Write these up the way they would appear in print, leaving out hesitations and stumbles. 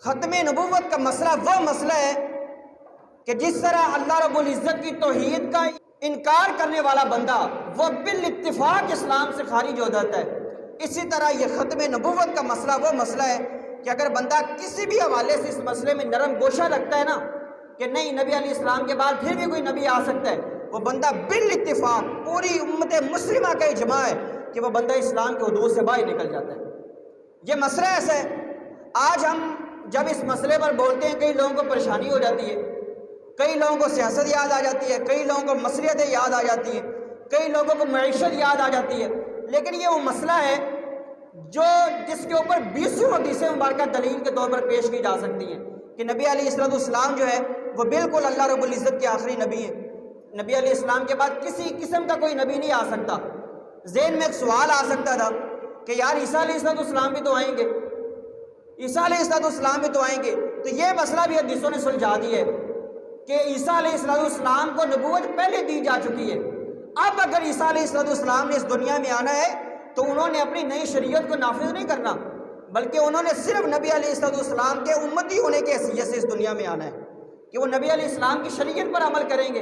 ختم نبوت کا مسئلہ وہ مسئلہ ہے کہ جس طرح اللہ رب العزت کی توحید کا انکار کرنے والا بندہ وہ بالاتفاق اسلام سے خارج ہو جاتا ہے، اسی طرح یہ ختم نبوت کا مسئلہ وہ مسئلہ ہے کہ اگر بندہ کسی بھی حوالے سے اس مسئلے میں نرم گوشہ رکھتا ہے نا کہ نہیں نبی علیہ السلام کے بعد پھر بھی کوئی نبی آ سکتا ہے، وہ بندہ بالاتفاق پوری امت مسلمہ کا اجماع ہے کہ وہ بندہ اسلام کے حدود سے باہر نکل جاتا ہے۔ یہ مسئلہ ایسا ہے، آج ہم جب اس مسئلے پر بولتے ہیں کئی لوگوں کو پریشانی ہو جاتی ہے، کئی لوگوں کو سیاست یاد آ جاتی ہے، کئی لوگوں کو مصلیحتیں یاد آ جاتی ہیں، کئی لوگوں کو معیشت یاد آ جاتی ہے، لیکن یہ وہ مسئلہ ہے جس کے اوپر 20 حدیثیں مبارکہ دلیل کے طور پر پیش کی جا سکتی ہیں کہ نبی علیہ السلام جو ہے وہ بالکل اللہ رب العزت کے آخری نبی ہیں، نبی علیہ السلام کے بعد کسی قسم کا کوئی نبی نہیں آ سکتا۔ ذہن میں ایک سوال آ سکتا تھا کہ یار عیسیٰ علیہ السلام بھی تو آئیں گے، عیسیٰ علیہ السلام بھی تو آئیں گے، تو یہ مسئلہ بھی حدیثوں نے سلجھا دی ہے کہ عیسیٰ علیہ السلام کو نبوت پہلے دی جا چکی ہے، اب اگر عیسیٰ علیہ السلام نے اس دنیا میں آنا ہے تو انہوں نے اپنی نئی شریعت کو نافذ نہیں کرنا، بلکہ انہوں نے صرف نبی علیہ السلام کے امتی ہونے کی حیثیت سے اس دنیا میں آنا ہے کہ وہ نبی علیہ السلام کی شریعت پر عمل کریں گے،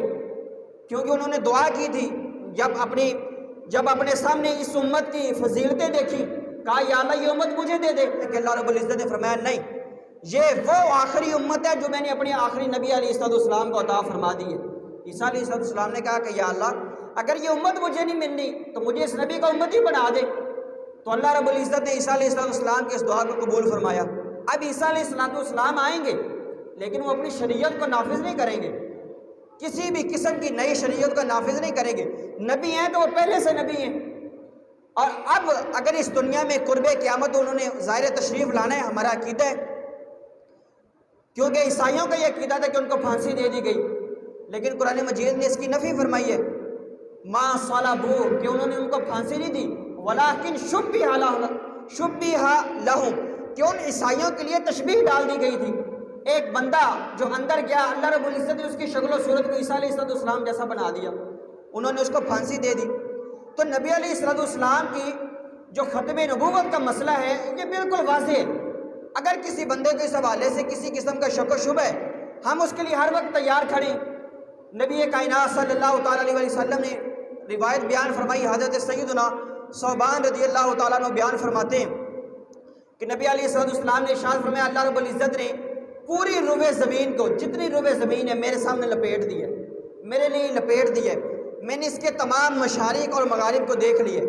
کیونکہ انہوں نے دعا کی تھی جب اپنے سامنے اس امت کی فضیلتیں دیکھی، کہا یا اللہ یہ امت مجھے دے دے، کہ اللہ رب العزت نے فرمایا نہیں، یہ وہ آخری امت ہے جو میں نے اپنے آخری نبی علیہ السلام کو عطا فرما دی ہے۔ عیسیٰ علیہ السلام نے کہا کہ یا اللہ اگر یہ امت مجھے نہیں ملنی تو مجھے اس نبی کا امت ہی بنا دے، تو اللہ رب العزت نے عیسیٰ علیہ السلام کی اس دعا کو قبول فرمایا۔ اب عیسیٰ علیہ السلام آئیں گے لیکن وہ اپنی شریعت کو نافذ نہیں کریں گے، کسی بھی قسم کی نئی شریعت کو نافذ نہیں کریں گے، نبی ہیں تو وہ پہلے سے نبی ہیں، اور اب اگر اس دنیا میں قرب قیامت انہوں نے ظاہر تشریف لانا ہے، ہمارا عقیدہ ہے، کیونکہ عیسائیوں کا یہ عقیدہ تھا کہ ان کو پھانسی دے دی گئی، لیکن قرآن مجید نے اس کی نفی فرمائی ہے، ما صلبوہ، کہ انہوں نے ان کو پھانسی نہیں دی، ولیکن شبہ لہم، کہ ان عیسائیوں کے لیے تشبیہ ڈال دی گئی تھی، ایک بندہ جو اندر گیا اللہ رب العزت نے اس کی شکل و صورت کو عیسیٰ علیہ السلام جیسا بنا دیا، انہوں نے اس کو پھانسی دے دی۔ تو نبی علیہ السلام کی جو ختم نبوت کا مسئلہ ہے یہ بالکل واضح ہے، اگر کسی بندے کو اس حوالے سے کسی قسم کا شک و شبہ ہے ہم اس کے لیے ہر وقت تیار کھڑے۔ نبی کائنات صلی اللہ تعالیٰ علیہ وسلم نے روایت بیان فرمائی، حضرت سیدنا ثوبان رضی اللہ تعالیٰ عنہ بیان فرماتے ہیں کہ نبی علیہ السلام نے ارشاد فرمایا اللہ رب العزت نے پوری روئے زمین کو، جتنی روئے زمین ہے میرے سامنے لپیٹ دی ہے، میرے لیے لپیٹ دی ہے، میں نے اس کے تمام مشارق اور مغارب کو دیکھ لیے،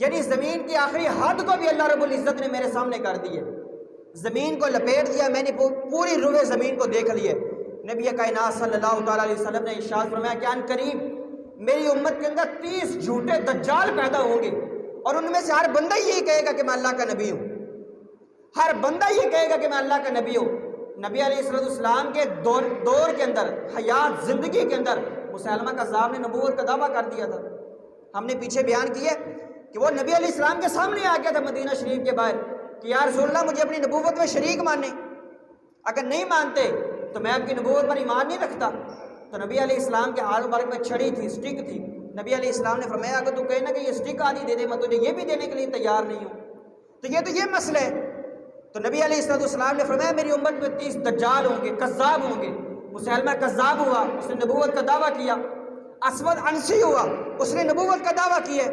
یعنی زمین کی آخری حد کو بھی اللہ رب العزت نے میرے سامنے کر دی ہے، زمین کو لپیٹ دیا، میں نے پوری روئے زمین کو دیکھ لیے۔ نبی کائنات صلی اللہ تعالیٰ علیہ وسلم نے ارشاد فرمایا کہ ان قریب میری امت کے اندر 30 جھوٹے دجال پیدا ہوں گے، اور ان میں سے ہر بندہ یہی کہے گا کہ میں اللہ کا نبی ہوں، ہر بندہ یہ کہے گا کہ میں اللہ کا نبی ہوں۔ نبی علیہ السلام کے دور کے اندر، حیات زندگی کے اندر مسیلمہ کذاب نے نبوت کا دعویٰ کر دیا تھا، ہم نے پیچھے بیان کیا کہ وہ نبی علیہ السلام کے سامنے آ گیا تھا مدینہ شریف کے باہر کہ یا رسول اللہ مجھے اپنی نبوت میں شریک ماننے، اگر نہیں مانتے تو میں آپ کی نبوت پر ایمان نہیں رکھتا۔ تو نبی علیہ السلام کے ہاتھ مبارک میں چھڑی تھی، سٹک تھی، نبی علیہ السلام نے فرمایا اگر تو کہے نا کہ یہ سٹک آدھی دے دے میں تجھے یہ بھی دینے کے لیے تیار نہیں ہوں، تو یہ مسئلہ ہے۔ تو نبی علیہ السلام نے فرمایا میری امت میں 30 دجال ہوں گے، کذاب ہوں گے۔ مسیلمہ کذاب ہوا، اس نے نبوت کا دعویٰ کیا، اسود عنسی ہوا، اس نے نبوت کا دعویٰ کیا،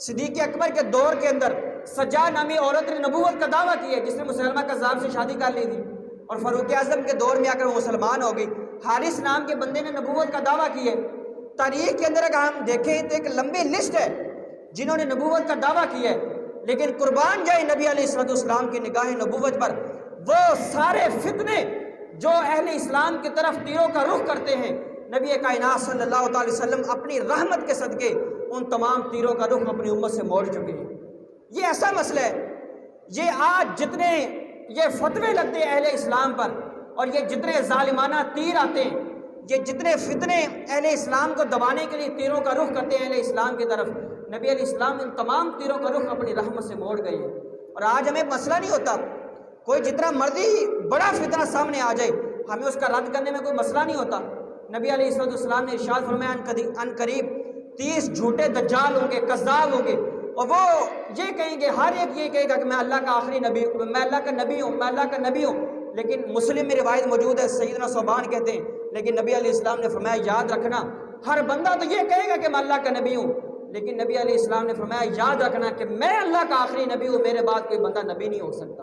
صدیق اکبر کے دور کے اندر سجا نامی عورت نے نبوت کا دعویٰ کیا جس نے مسیلمہ کذاب سے شادی کر لی تھی، اور فاروق اعظم کے دور میں آ کر وہ مسلمان ہو گئی۔ حارث نام کے بندے نے نبوت کا دعویٰ کیا۔ تاریخ کے اندر اگر ہم دیکھیں تو ایک لمبی لسٹ ہے جنہوں نے نبوت کا دعویٰ کیا ہے، لیکن قربان جائے نبی علیہ السلام کی نگاہ نبوت پر، وہ سارے فتنے جو اہل اسلام کی طرف تیروں کا رخ کرتے ہیں، نبی کائنات صلی اللہ تعالی وسلم اپنی رحمت کے صدقے ان تمام تیروں کا رخ اپنی امت سے موڑ چکے ہیں۔ یہ ایسا مسئلہ ہے، یہ آج جتنے یہ فتوے لگتے ہیں اہل اسلام پر، اور یہ جتنے ظالمانہ تیر آتے ہیں، یہ جتنے فتنے اہل اسلام کو دبانے کے لیے تیروں کا رخ کرتے ہیں اہل اسلام کی طرف، نبی علیہ السلام ان تمام تیروں کا رخ اپنی رحمت سے موڑ گئے ہیں۔ اور آج ہمیں مسئلہ نہیں ہوتا، کوئی جتنا مرضی بڑا فتنہ سامنے آ جائے ہمیں اس کا رد کرنے میں کوئی مسئلہ نہیں ہوتا۔ نبی علیہ السلام نے ارشاد فرمایا ان قریب 30 جھوٹے دجال ہوں گے، کذاب ہوں گے، اور وہ یہ کہیں گے، ہر ایک یہ کہے گا کہ میں اللہ کا آخری نبی ہوں، میں اللہ کا نبی ہوں، میں اللہ کا نبی ہوں، لیکن مسلم میں روایت موجود ہے، سیدنا صوبان کہتے ہیں لیکن نبی علیہ السلام نے فرمایا یاد رکھنا، ہر بندہ تو یہ کہے گا کہ میں اللہ کا نبی ہوں، لیکن نبی علیہ السلام نے فرمایا یاد رکھنا کہ میں اللہ کا آخری نبی ہوں، میرے بعد کوئی بندہ نبی نہیں ہو سکتا۔